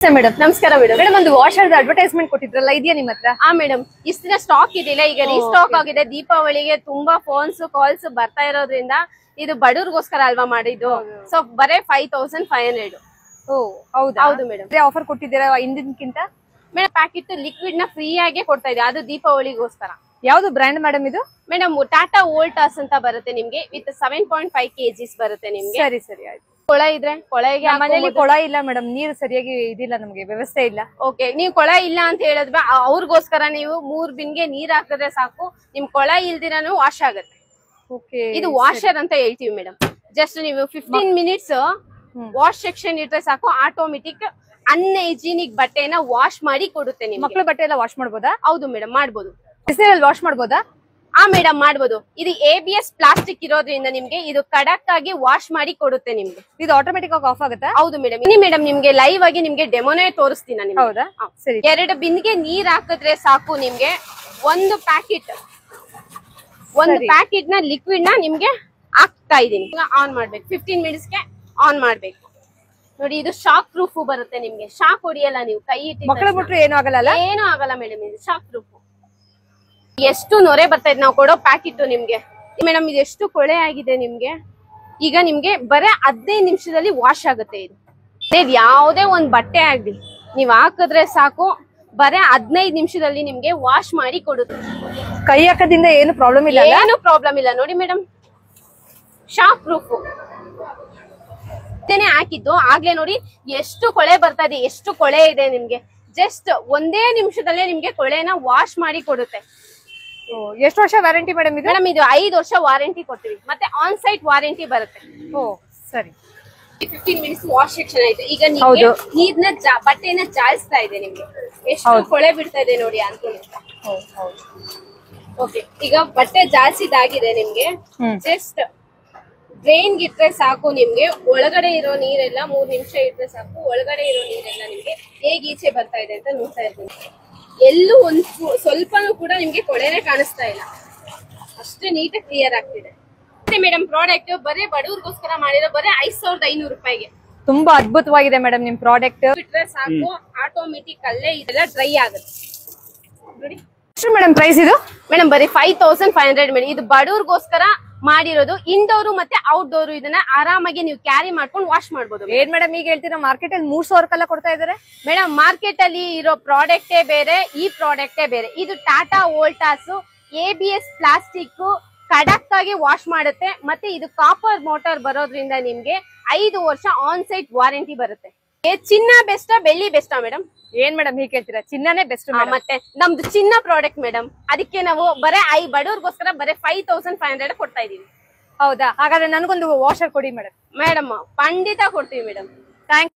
ನಮಸ್ತೆ ಮೇಡಮ್. ನಮಸ್ಕಾರ madam. Madam ಒಂದು ವಾಷರ್ ಅಡ್ವರ್ಟೈಸ್ಮೆಂಟ್ ಕೊಟ್ಟಿದ್ರಲ್ಲ, ಇದೆಯಾ ನಿಮ್ಮ ಹತ್ರ? ಮೇಡಮ್ ಇಷ್ಟ ದಿನ ಸ್ಟಾಕ್ ಇದಿಲ್ಲ, ಈಗ ರೀಸ್ಟಾಕ್ ಆಗಿದೆ. ದೀಪಾವಳಿಗೆ ತುಂಬಾ ಫೋನ್ಸ್ ಕಾಲ್ಸ್ ಬರ್ತಾ ಇರೋದ್ರಿಂದ ಇದು ಬಡವ್ರಿಗೋಸ್ಕರ ಅಲ್ವಾ ಮಾಡಿದ್ದು. ಸೊ ಬರೇ 5500. ಹೌದು ಮೇಡಮ್. ಆಫರ್ ಕೊಟ್ಟಿದ್ದೀರಾ ಹಿಂದಿನಕ್ಕಿಂತ? ಮೇಡಮ್ ಪ್ಯಾಕೆಟ್ ಲಿಕ್ವಿಡ್ ನ ಫ್ರೀ ಆಗಿ ಕೊಡ್ತಾ ಇದೆ, ಅದು ದೀಪಾವಳಿಗೋಸ್ಕರ. ಯಾವ್ದು ಬ್ರ್ಯಾಂಡ್ ಮೇಡಮ್ ಇದು? ಮೇಡಮ್ ಟಾಟಾ ವೋಲ್ಟಾಸ್ ಅಂತ ಬರುತ್ತೆ ನಿಮ್ಗೆ, ವಿತ್ 7.5 kgs ಬರುತ್ತೆ ನಿಮ್ಗೆ. ಸರಿ ಸರಿ ಆಯ್ತು. ಕೊಳ ಇದ್ರೆ ಕೊಳೆಗೆ ಮನೇಲಿ ಕೊಳ ಇಲ್ಲ ಮೇಡಮ್, ನೀರು ಸರಿಯಾಗಿ ಇದಿಲ್ಲ, ನಮ್ಗೆ ವ್ಯವಸ್ಥೆ ಇಲ್ಲ. ಓಕೆ, ನೀವು ಕೊಳ ಇಲ್ಲ ಅಂತ ಹೇಳಿದ್ರೆ ಅವ್ರಿಗೋಸ್ಕರ ನೀವು 3 ಬಿನ್ಗೆ ನೀರ್ ಹಾಕಿದ್ರೆ ಸಾಕು, ನಿಮ್ ಕೊಳ ಇಲ್ದಿರಾನು ವಾಶ್ ಆಗುತ್ತೆ. ಇದು ವಾಷರ್ ಅಂತ ಹೇಳ್ತೀವಿ ಮೇಡಮ್. ಜಸ್ಟ್ ನೀವು 15 ಮಿನಿಟ್ಸ್ ವಾಶ್ ಸೆಕ್ಷನ್ ಇಟ್ರೆ ಸಾಕು, ಆಟೋಮೆಟಿಕ್ ಅನ್ಹೈಜಿನಿಕ್ ಬಟ್ಟೆನ ವಾಶ್ ಮಾಡಿ ಕೊಡುತ್ತೆ. ನಿಮ್ಗೆ ಮಕ್ಕಳ ಬಟ್ಟೆ ಎಲ್ಲ ವಾಶ್ ಮಾಡ್ಬೋದಾ? ಹೌದು ಮೇಡಮ್, ಮಾಡ್ಬೋದು. ಬಿಸಿಲಲ್ಲಿ ವಾಶ್ ಮಾಡ್ಬೋದಾ? ಮೇಡಮ್ ಮಾಡ್ಬೋದು. ಇದು ABS ಪ್ಲಾಸ್ಟಿಕ್ ಇರೋದ್ರಿಂದ ನಿಮ್ಗೆ ಇದು ಖಡಕ್ ಆಗಿ ವಾಶ್ ಮಾಡಿ ಕೊಡುತ್ತೆ ನಿಮ್ಗೆ. ಇದು ಆಟೋಮೆಟಿಕ್ ಆಗಿ ಆಫ್ ಆಗುತ್ತಾ? ಹೌದು ಮೇಡಮ್. ಇನಿ ಮೇಡಮ್ ನಿಮ್ಗೆ ಲೈವ್ ಆಗಿ ನಿಮ್ಗೆ ಡೆಮೋನೇ ತೋರಿಸ್ತೀನಿ ನಾನು. ಹೌದಾ? ಸರಿ. 2 ಬಿನ್ಗೆ ನೀರ್ ಹಾಕಿದ್ರೆ ಸಾಕು, ನಿಮ್ಗೆ ಒಂದು ಪ್ಯಾಕೆಟ್ ನ ಲಿಕ್ವಿಡ್ ನ ನಿಮ್ಗೆ ಹಾಕ್ತಾ ಇದೀನಿ. ಆನ್ ಮಾಡ್ಬೇಕು, 15 ಮಿನಿಟ್ಸ್ಗೆ ಆನ್ ಮಾಡ್ಬೇಕು. ನೋಡಿ, ಇದು ಶಾಕ್ ಪ್ರೂಫ್ ಬರುತ್ತೆ ನಿಮ್ಗೆ, ಶಾಕ್ ಹೊಡಿಯಲ್ಲ. ನೀವು ಕೈ ಇಟ್ಟು ಮಕ್ಕಳ ಬಿಟ್ರೆ ಏನು ಆಗಲ್ಲ? ಏನು ಆಗಲ್ಲ ಮೇಡಮ್, ಇದು ಶಾಕ್ ಪ್ರೂಫ್. ಎಷ್ಟು ನೊರೆ ಬರ್ತಾ ಇದೆ ನಾವು ಕೊಡೋ ಪ್ಯಾಕೆಟ್ ನಿಮ್ಗೆ. ಮೇಡಮ್ ಇದು ಎಷ್ಟು ಕೊಳೆ ಆಗಿದೆ ನಿಮ್ಗೆ, ಈಗ ನಿಮ್ಗೆ ಬರೇ 15 ನಿಮಿಷದಲ್ಲಿ ವಾಶ್ ಆಗುತ್ತೆ. ಇದು ಯಾವುದೇ ಒಂದ್ ಬಟ್ಟೆ ಆಗ್ಲಿ ನೀವ್ ಹಾಕಿದ್ರೆ ಸಾಕು, ಬರೇ 15 ನಿಮಿಷದಲ್ಲಿ ನಿಮ್ಗೆ ವಾಶ್ ಮಾಡಿ ಕೊಡುತ್ತೆ. ಕೈ ಹಾಕೋದ್ರಿಂದ ಏನು ಪ್ರಾಬ್ಲಮ್ ಇಲ್ಲ? ಏನು ಪ್ರಾಬ್ಲಮ್ ಇಲ್ಲ. ನೋಡಿ ಮೇಡಮ್, ಶಾಕ್ ಪ್ರೂಫ್ ಹಾಕಿದ್ದು ಆಗ್ಲೇ ನೋಡಿ ಎಷ್ಟು ಕೊಳೆ ಬರ್ತಾ ಇದೆ, ಎಷ್ಟು ಕೊಳೆ ಇದೆ ನಿಮ್ಗೆ. ಜಸ್ಟ್ 1 ನಿಮಿಷದಲ್ಲೇ ನಿಮ್ಗೆ ಕೊಳೆನ ವಾಶ್ ಮಾಡಿ ಕೊಡುತ್ತೆ. ಎಷ್ಟು ವರ್ಷ ವಾರಂಟಿ ಮೇಡಮ್ ಇದು? ಮೇಡಮ್ ಇದು 5 ವರ್ಷ ವಾರಂಟಿ ಕೊಡ್ತೀವಿ, ಮತ್ತೆ ಆನ್ ಸೈಟ್ ವಾರಂಟಿ ಬರುತ್ತೆ. ಸರಿ. 15 ಮಿನಿಟ್ಸ್ ವಾಶ್ ಸೆಕ್ಷನ್ ಆಯ್ತು. ಈಗ ನೀರ್ನ ಬಟ್ಟೆನ ಜಾಲಿಸ್ತಾ ಇದೆ ನಿಮ್ಗೆ, ಎಷ್ಟು ಕೊಳೆ ಬಿಡ್ತಾ ಇದೆ ನೋಡಿ ಅನ್ಕೊಳ್ಳಿ. ಓಕೆ, ಈಗ ಬಟ್ಟೆ ಜಾಲಿಸಿದಾಗಿದೆ ನಿಮ್ಗೆ. ಜಸ್ಟ್ ಡ್ರೈನ್ ಇಟ್ರೆ ಸಾಕು, ನಿಮ್ಗೆ ಒಳಗಡೆ ಇರೋ ನೀರೆಲ್ಲ 3 ನಿಮಿಷ ಇಟ್ರೆ ಸಾಕು, ಒಳಗಡೆ ಇರೋ ನೀರೆಲ್ಲ ನಿಮ್ಗೆ ಹೇಗೆ ಈಚೆ ಬರ್ತಾ ಇದೆ ಅಂತ ನೋಡ್ತಾ ಇರ್ತೀನಿ. ಎಲ್ಲೂ ಒಂದ್ ಸ್ವಲ್ಪನೂ ಕೂಡ ನಿಮ್ಗೆ ಕೊಳೆನೆ ಕಾಣಿಸ್ತಾ ಇಲ್ಲ, ಅಷ್ಟೇ ನೀಟಾಗಿ ಕ್ಲಿಯರ್ ಆಗ್ತಿದೆ. ಮತ್ತೆ ಮೇಡಮ್ ಪ್ರಾಡಕ್ಟ್ ಬರೇ ಬಡವ್ರಿಗೋಸ್ಕರ ಮಾಡಿರೋ, ಬರೇ 5500 ರೂಪಾಯಿಗೆ. ತುಂಬಾ ಅದ್ಭುತವಾಗಿದೆ ಮೇಡಮ್ ನಿಮ್ ಪ್ರಾಡಕ್ಟ್. ಬಿಟ್ರೆ ಸಾಕು, ಆಟೋಮೆಟಿಕ್ ಅಲ್ಲೇ ಇದೆಲ್ಲ ಡ್ರೈ ಆಗುತ್ತೆ ನೋಡಿ. ಎಷ್ಟು ಮೇಡಮ್ ಪ್ರೈಸ್ ಇದು? ಮೇಡಮ್ ಬರೀ 5500 ಮೇಡಮ್. ಇದು ಬಡವ್ರಿಗೋಸ್ಕರ ಮಾಡಿರೋದು. ಇಂಡೋರು ಮತ್ತೆ ಔಟ್ಡೋರು ಇದನ್ನ ಆರಾಮಾಗಿ ನೀವು ಕ್ಯಾರಿ ಮಾಡ್ಕೊಂಡು ವಾಶ್ ಮಾಡ್ಬೋದು. ಏನ್ ಮೇಡಮ್ ಈಗ ಹೇಳ್ತೀರಾ, ಮಾರ್ಕೆಟ್ ಅಲ್ಲಿ 3000 ಕೊಡ್ತಾ ಇದಾರೆ? ಮೇಡಮ್ ಮಾರ್ಕೆಟ್ ಅಲ್ಲಿ ಇರೋ ಪ್ರಾಡಕ್ಟೇ ಬೇರೆ, ಈ ಪ್ರಾಡಕ್ಟೇ ಬೇರೆ. ಇದು ಟಾಟಾ ವೋಲ್ಟಾಸ್ ABS ಪ್ಲಾಸ್ಟಿಕ್ ಖಡಕ್ ಆಗಿ ವಾಶ್ ಮಾಡುತ್ತೆ. ಮತ್ತೆ ಇದು ಕಾಪರ್ ಮೋಟಾರ್ ಬರೋದ್ರಿಂದ ನಿಮ್ಗೆ 5 ವರ್ಷ ಆನ್ ಸೈಟ್ ವಾರಂಟಿ ಬರುತ್ತೆ. ಚಿನ್ನ ಬೆಸ್ಟಾ ಬೆಳ್ಳಿ ಬೆಸ್ಟಾ ಮೇಡಮ್? ಏನ್ ಮೇಡಮ್ ಹೀಗೆ ಹೇಳ್ತೀರಾ, ಚಿನ್ನನೇ ಬೆಸ್ಟ್. ಮತ್ತೆ ನಮ್ದು ಚಿನ್ನ ಪ್ರಾಡಕ್ಟ್ ಮೇಡಮ್, ಅದಕ್ಕೆ ನಾವು ಬರೇ ಬಡವ್ರಿಗೋಸ್ಕರ ಬರೇ 5500 ಕೊಡ್ತಾ ಇದೀವಿ. ಹೌದಾ? ಹಾಗಾದ್ರೆ ನನಗೊಂದು ವಾಷರ್ ಕೊಡಿ ಮೇಡಮ್. ಖಂಡಿತ ಕೊಡ್ತೀವಿ ಮೇಡಮ್. ಥ್ಯಾಂಕ್